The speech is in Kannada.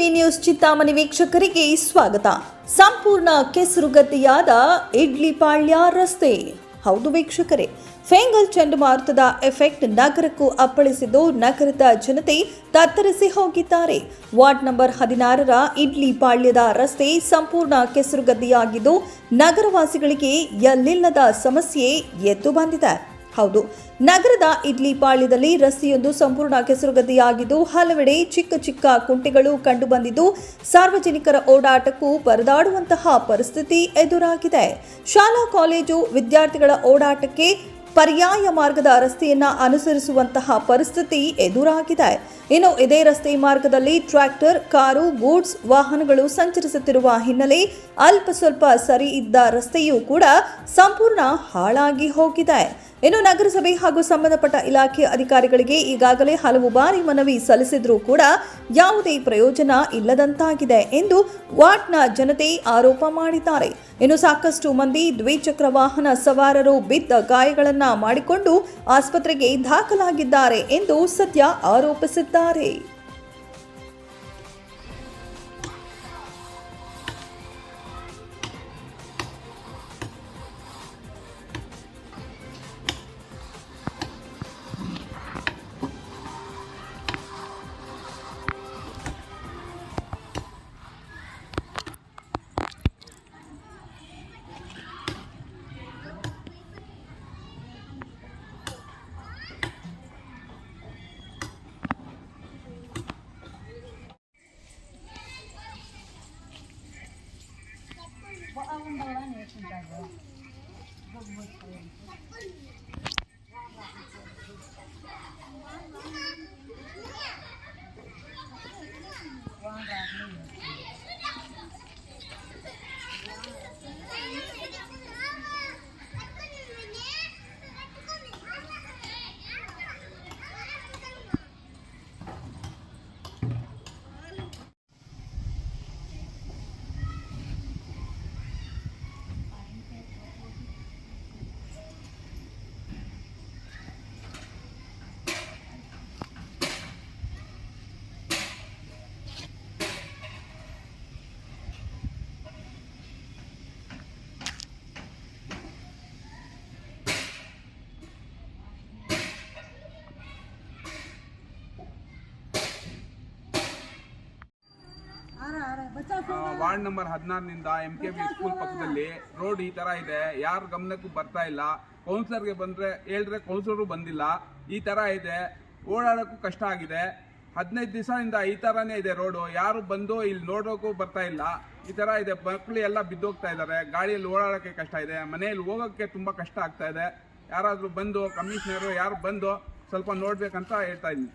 ಟಿವಿ ನ್ಯೂಸ್ ಚಿಂತಾಮಣಿ ವೀಕ್ಷಕರಿಗೆ ಸ್ವಾಗತ. ಸಂಪೂರ್ಣ ಕೆಸರುಗದ್ದೆಯಾದ ಇಡ್ಲಿಪಾಳ್ಯ ರಸ್ತೆ. ಹೌದು ವೀಕ್ಷಕರೇ, ಫೆಂಗಲ್ ಚಂಡಮಾರುತದ ಎಫೆಕ್ಟ್ ನಗರಕ್ಕೂ ಅಪ್ಪಳಿಸಿದ್ದು ನಗರದ ಜನತೆ ತತ್ತರಿಸಿ ಹೋಗಿದ್ದಾರೆ. ವಾರ್ಡ್ ನಂಬರ್ 16ರ ಇಡ್ಲಿಪಾಳ್ಯದ ರಸ್ತೆ ಸಂಪೂರ್ಣ ಕೆಸರುಗದ್ದೆಯಾಗಿದ್ದು ನಗರವಾಸಿಗಳಿಗೆ ಎಲ್ಲಿಲ್ಲದ ಸಮಸ್ಯೆ ಎದ್ದು ಬಂದಿದೆ. ಹೌದು, ನಗರದ ಇಡ್ಲಿಪಾಳ್ಯದಲ್ಲಿ ರಸ್ತೆಯೊಂದು ಸಂಪೂರ್ಣ ಕೆಸರುಗದ್ದೆಯಾಗಿದ್ದು ಹಲವೆಡೆ ಚಿಕ್ಕ ಚಿಕ್ಕ ಕುಂಟೆಗಳು ಕಂಡುಬಂದಿದ್ದು ಸಾರ್ವಜನಿಕರ ಓಡಾಟಕ್ಕೂ ಪರದಾಡುವಂತಹ ಪರಿಸ್ಥಿತಿ ಎದುರಾಗಿದೆ. ಶಾಲಾ ಕಾಲೇಜು ವಿದ್ಯಾರ್ಥಿಗಳ ಓಡಾಟಕ್ಕೆ ಪರ್ಯಾಯ ಮಾರ್ಗದ ರಸ್ತೆಯನ್ನ ಅನುಸರಿಸುವಂತಹ ಪರಿಸ್ಥಿತಿ ಎದುರಾಗಿದೆ. ಇನ್ನು ಇದೇ ರಸ್ತೆ ಮಾರ್ಗದಲ್ಲಿ ಟ್ರ್ಯಾಕ್ಟರ್, ಕಾರು, ಗೂಡ್ಸ್ ವಾಹನಗಳು ಸಂಚರಿಸುತ್ತಿರುವ ಹಿನ್ನೆಲೆ ಅಲ್ಪ ಸ್ವಲ್ಪ ಸರಿ ಇದ್ದ ರಸ್ತೆಯೂ ಕೂಡ ಸಂಪೂರ್ಣ ಹಾಳಾಗಿ ಹೋಗಿದೆ. ಇನ್ನು ನಗರಸಭೆ ಹಾಗೂ ಸಂಬಂಧಪಟ್ಟ ಇಲಾಖೆ ಅಧಿಕಾರಿಗಳಿಗೆ ಈಗಾಗಲೇ ಹಲವು ಬಾರಿ ಮನವಿ ಸಲ್ಲಿಸಿದ್ರೂ ಕೂಡ ಯಾವುದೇ ಪ್ರಯೋಜನ ಇಲ್ಲದಂತಾಗಿದೆ ಎಂದು ವಾರ್ಡ್ನ ಜನತೆ ಆರೋಪ ಮಾಡಿದ್ದಾರೆ. ಇನ್ನು ಸಾಕಷ್ಟು ಮಂದಿ ದ್ವಿಚಕ್ರ ವಾಹನ ಸವಾರರು ಬಿದ್ದ ಗಾಯಗಳನ್ನು ಮಾಡಿಕೊಂಡು ಆಸ್ಪತ್ರೆಗೆ ದಾಖಲಾಗಿದ್ದಾರೆ ಎಂದು ಸದ್ಯ ಆರೋಪಿಸಿದ್ದಾರೆ. ವಾರ್ಡ್ ನಂಬರ್ 16ನಿಂದ MKB ಸ್ಕೂಲ್ ಪಕ್ಕದಲ್ಲಿ ರೋಡ್ ಈ ತರ ಇದೆ. ಯಾರ ಗಮನಕ್ಕೂ ಬರ್ತಾ ಇಲ್ಲ. ಕೌನ್ಸಿಲರ್ಗೆ ಬಂದ್ರೆ ಹೇಳಿದ್ರೆ ಕೌನ್ಸಿಲರು ಬಂದಿಲ್ಲ. ಈ ತರ ಇದೆ, ಓಡಾಡೋಕ್ಕೂ ಕಷ್ಟ ಆಗಿದೆ. 15 ದಿವಸದಿಂದ ಈ ತರಾನೇ ಇದೆ ರೋಡು. ಯಾರು ಬಂದು ಇಲ್ಲಿ ನೋಡೋಕ್ಕೂ ಬರ್ತಾ ಇಲ್ಲ. ಈ ತರ ಇದೆ. ಮಕ್ಕಳು ಎಲ್ಲ ಬಿದ್ದೋಗ್ತಾ ಇದ್ದಾರೆ. ಗಾಡಿಯಲ್ಲಿ ಓಡಾಡೋಕ್ಕೆ ಕಷ್ಟ ಇದೆ. ಮನೆಯಲ್ಲಿ ಹೋಗೋಕ್ಕೆ ತುಂಬಾ ಕಷ್ಟ ಆಗ್ತಾ ಇದೆ. ಯಾರಾದರೂ ಬಂದು ಕಮಿಷನರು ಯಾರು ಬಂದು ಸ್ವಲ್ಪ ನೋಡ್ಬೇಕಂತ ಹೇಳ್ತಾ ಇದ್ದೀನಿ.